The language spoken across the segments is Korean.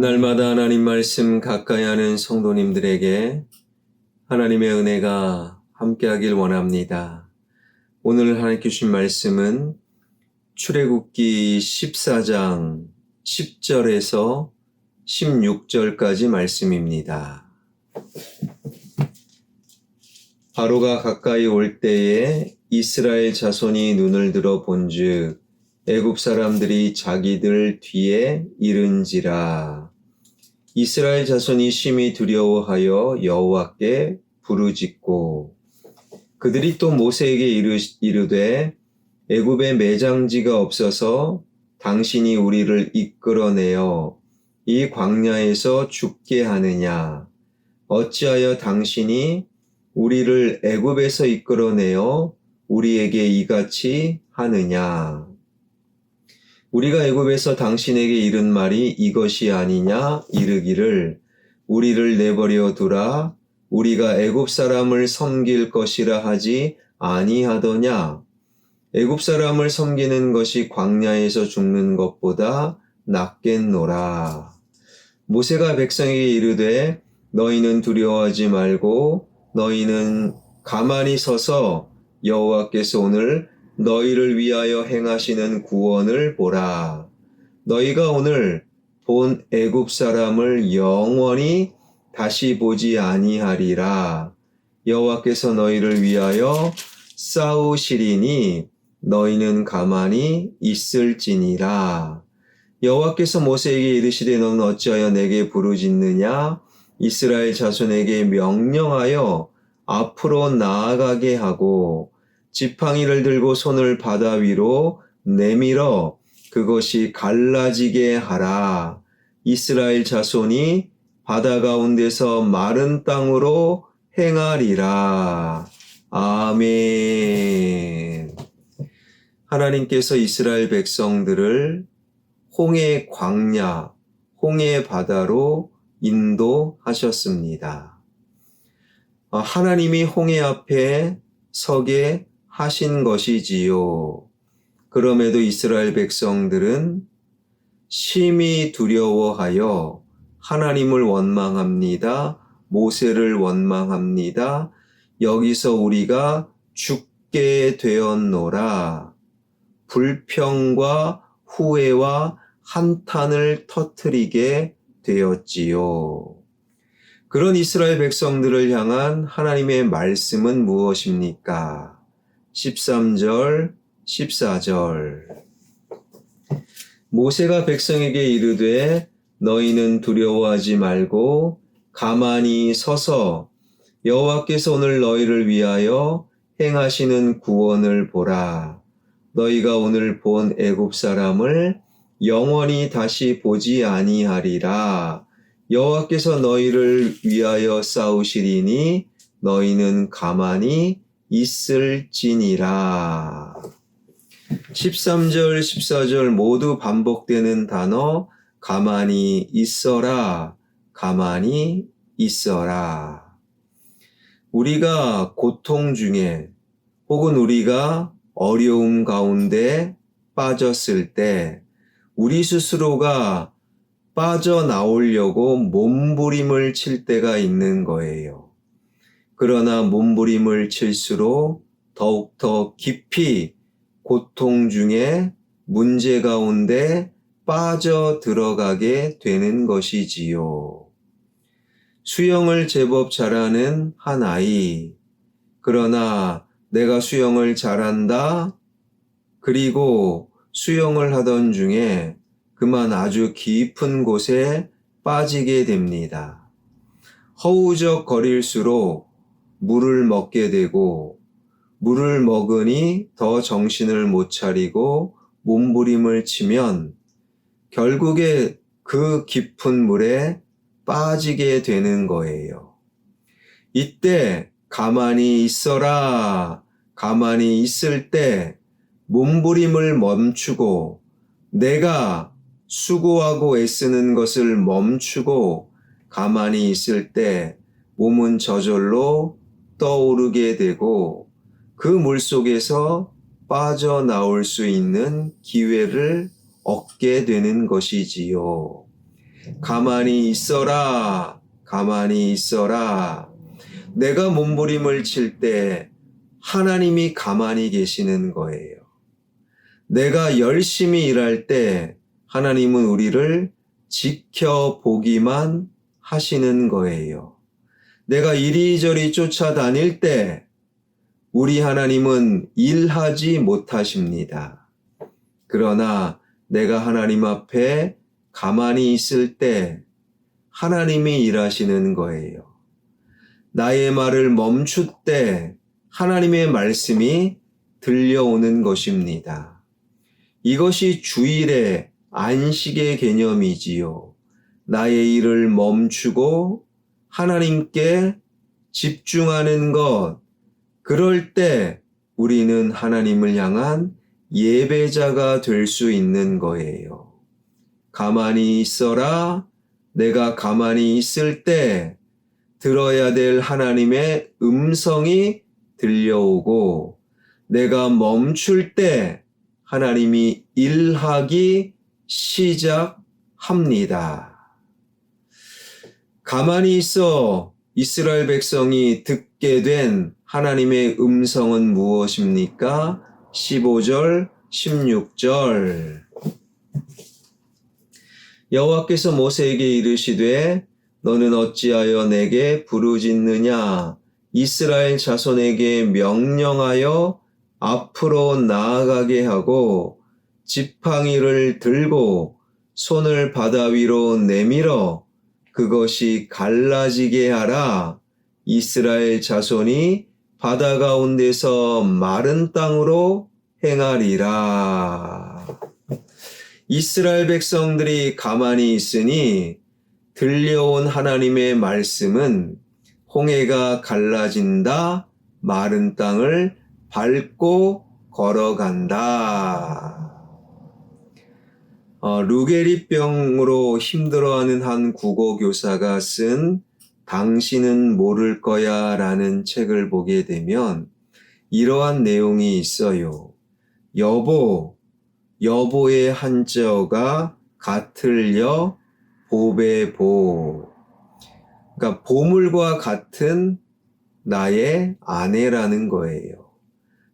날마다 하나님 말씀 가까이 하는 성도님들에게 하나님의 은혜가 함께하길 원합니다. 오늘 하나님께 주신 말씀은 출애굽기 14장 10절에서 16절까지 말씀입니다. 바로가 가까이 올 때에 이스라엘 자손이 눈을 들어 본즉 애굽 사람들이 자기들 뒤에 이른지라. 이스라엘 자손이 심히 두려워하여 여호와께 부르짖고 그들이 또 모세에게 이르되 애굽에 매장지가 없어서 당신이 우리를 이끌어내어 이 광야에서 죽게 하느냐. 어찌하여 당신이 우리를 애굽에서 이끌어내어 우리에게 이같이 하느냐. 우리가 애굽에서 당신에게 이른 말이 이것이 아니냐. 이르기를 우리를 내버려 두라. 우리가 애굽 사람을 섬길 것이라 하지 아니하더냐. 애굽 사람을 섬기는 것이 광야에서 죽는 것보다 낫겠노라. 모세가 백성에게 이르되 너희는 두려워하지 말고 너희는 가만히 서서 여호와께서 오늘 너희를 위하여 행하시는 구원을 보라. 너희가 오늘 본 애굽 사람을 영원히 다시 보지 아니하리라. 여호와께서 너희를 위하여 싸우시리니 너희는 가만히 있을지니라. 여호와께서 모세에게 이르시되 너는 어찌하여 내게 부르짖느냐. 이스라엘 자손에게 명령하여 앞으로 나아가게 하고 지팡이를 들고 손을 바다 위로 내밀어 그것이 갈라지게 하라. 이스라엘 자손이 바다 가운데서 마른 땅으로 행하리라. 아멘. 하나님께서 이스라엘 백성들을 홍해 광야, 홍해 바다로 인도하셨습니다. 하나님이 홍해 앞에 서게 하신 것이지요. 그럼에도 이스라엘 백성들은 심히 두려워하여 하나님을 원망합니다. 모세를 원망합니다. 여기서 우리가 죽게 되었노라. 불평과 후회와 한탄을 터뜨리게 되었지요. 그런 이스라엘 백성들을 향한 하나님의 말씀은 무엇입니까? 13절, 14절. 모세가 백성에게 이르되 너희는 두려워하지 말고 가만히 서서 여호와께서 오늘 너희를 위하여 행하시는 구원을 보라. 너희가 오늘 본 애굽 사람을 영원히 다시 보지 아니하리라. 여호와께서 너희를 위하여 싸우시리니 너희는 가만히 있을지니라. 13절, 14절 모두 반복되는 단어 가만히 있어라, 가만히 있어라. 우리가 고통 중에 혹은 우리가 어려움 가운데 빠졌을 때 우리 스스로가 빠져나오려고 몸부림을 칠 때가 있는 거예요. 그러나 몸부림을 칠수록 더욱더 깊이 고통 중에 문제 가운데 빠져 들어가게 되는 것이지요. 수영을 제법 잘하는 한 아이. 그러나 내가 수영을 잘한다. 그리고 수영을 하던 중에 그만 아주 깊은 곳에 빠지게 됩니다. 허우적거릴수록 물을 먹게 되고 물을 먹으니 더 정신을 못 차리고 몸부림을 치면 결국에 그 깊은 물에 빠지게 되는 거예요. 이때 가만히 있어라. 가만히 있을 때 몸부림을 멈추고 내가 수고하고 애쓰는 것을 멈추고 가만히 있을 때 몸은 저절로 떠오르게 되고 그 물속에서 빠져나올 수 있는 기회를 얻게 되는 것이지요. 가만히 있어라. 가만히 있어라. 내가 몸부림을 칠 때 하나님이 가만히 계시는 거예요. 내가 열심히 일할 때 하나님은 우리를 지켜보기만 하시는 거예요. 내가 이리저리 쫓아다닐 때 우리 하나님은 일하지 못하십니다. 그러나 내가 하나님 앞에 가만히 있을 때 하나님이 일하시는 거예요. 나의 말을 멈출 때 하나님의 말씀이 들려오는 것입니다. 이것이 주일의 안식의 개념이지요. 나의 일을 멈추고 하나님께 집중하는 것, 그럴 때 우리는 하나님을 향한 예배자가 될 수 있는 거예요. 가만히 있어라. 내가 가만히 있을 때 들어야 될 하나님의 음성이 들려오고, 내가 멈출 때 하나님이 일하기 시작합니다. 가만히 있어 이스라엘 백성이 듣게 된 하나님의 음성은 무엇입니까? 15절, 16절. 여호와께서 모세에게 이르시되 너는 어찌하여 내게 부르짖느냐? 이스라엘 자손에게 명령하여 앞으로 나아가게 하고 지팡이를 들고 손을 바다 위로 내밀어 그것이 갈라지게 하라. 이스라엘 자손이 바다 가운데서 마른 땅으로 행하리라. 이스라엘 백성들이 가만히 있으니 들려온 하나님의 말씀은 홍해가 갈라진다, 마른 땅을 밟고 걸어간다. 루게리병으로 힘들어하는 한 국어교사가 쓴 당신은 모를 거야 라는 책을 보게 되면 이러한 내용이 있어요. 여보의 한자어가 같을여, 보배보. 그러니까 보물과 같은 나의 아내라는 거예요.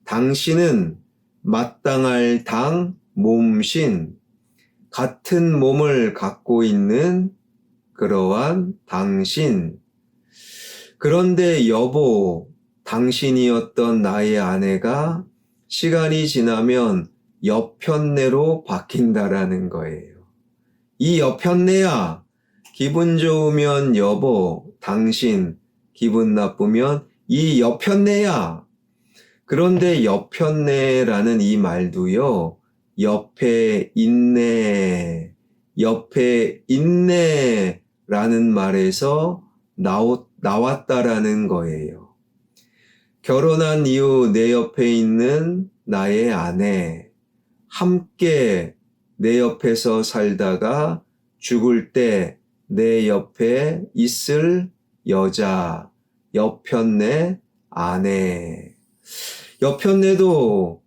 당신은 마땅할 당, 몸신, 같은 몸을 갖고 있는 그러한 당신. 그런데 여보, 당신이었던 나의 아내가 시간이 지나면 여편네로 바뀐다라는 거예요. 이 여편네야, 기분 좋으면 여보, 당신, 기분 나쁘면 이 여편네야. 그런데 여편네라는 이 말도요, 옆에 있네 라는 말에서 나왔다라는 거예요. 결혼한 이후 내 옆에 있는 나의 아내, 함께 내 옆에서 살다가 죽을 때 내 옆에 있을 여자, 여편네 아내. 여편네도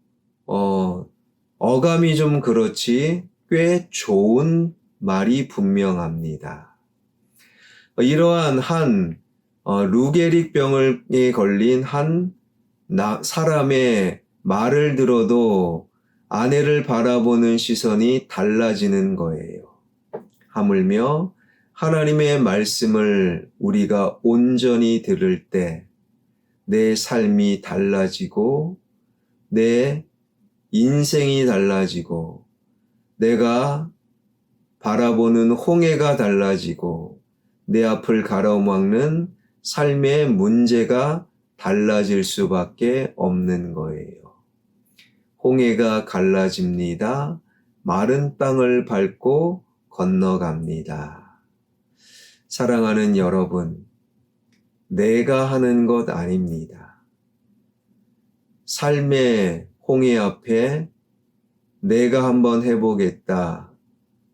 어감이 좀 그렇지 꽤 좋은 말이 분명합니다. 이러한 한 루게릭병에 걸린 한 사람의 말을 들어도 아내를 바라보는 시선이 달라지는 거예요. 하물며 하나님의 말씀을 우리가 온전히 들을 때 내 삶이 달라지고 내 인생이 달라지고 내가 바라보는 홍해가 달라지고 내 앞을 가로막는 삶의 문제가 달라질 수밖에 없는 거예요. 홍해가 갈라집니다. 마른 땅을 밟고 건너갑니다. 사랑하는 여러분, 내가 하는 것 아닙니다. 삶의 홍해 앞에 내가 한번 해보겠다.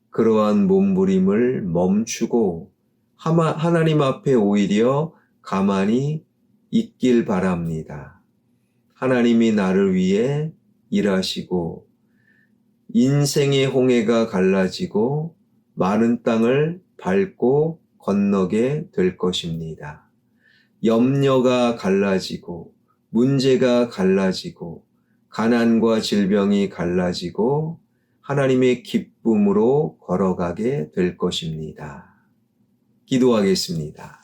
그러한 몸부림을 멈추고 하나님 앞에 오히려 가만히 있길 바랍니다. 하나님이 나를 위해 일하시고 인생의 홍해가 갈라지고 마른 땅을 밟고 건너게 될 것입니다. 염려가 갈라지고 문제가 갈라지고 가난과 질병이 갈라지고 하나님의 기쁨으로 걸어가게 될 것입니다. 기도하겠습니다.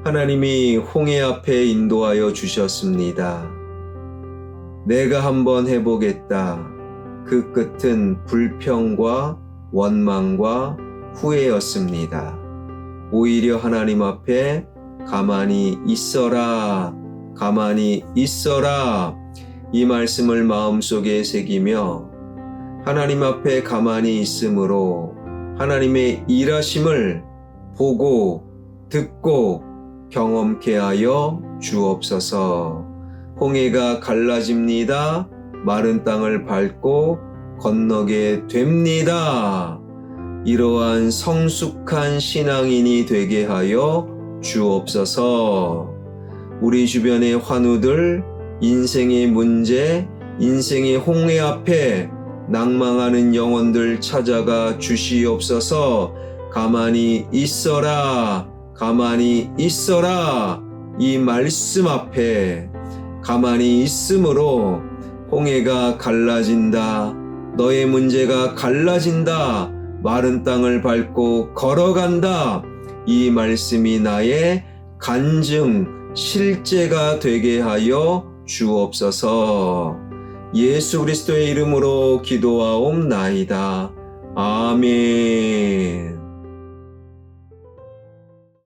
하나님이 홍해 앞에 인도하여 주셨습니다. 내가 한번 해보겠다. 그 끝은 불평과 원망과 후회였습니다. 오히려 하나님 앞에 가만히 있어라, 가만히 있어라, 이 말씀을 마음속에 새기며 하나님 앞에 가만히 있으므로 하나님의 일하심을 보고 듣고 경험케 하여 주옵소서. 홍해가 갈라집니다. 마른 땅을 밟고 건너게 됩니다. 이러한 성숙한 신앙인이 되게 하여 주옵소서. 우리 주변의 환우들, 인생의 문제, 인생의 홍해 앞에 낭망하는 영혼들 찾아가 주시옵소서. 가만히 있어라, 가만히 있어라. 이 말씀 앞에 가만히 있음으로 홍해가 갈라진다. 너의 문제가 갈라진다. 마른 땅을 밟고 걸어간다. 이 말씀이 나의 간증, 실제가 되게 하여 주옵소서. 예수 그리스도의 이름으로 기도하옵나이다. 아멘.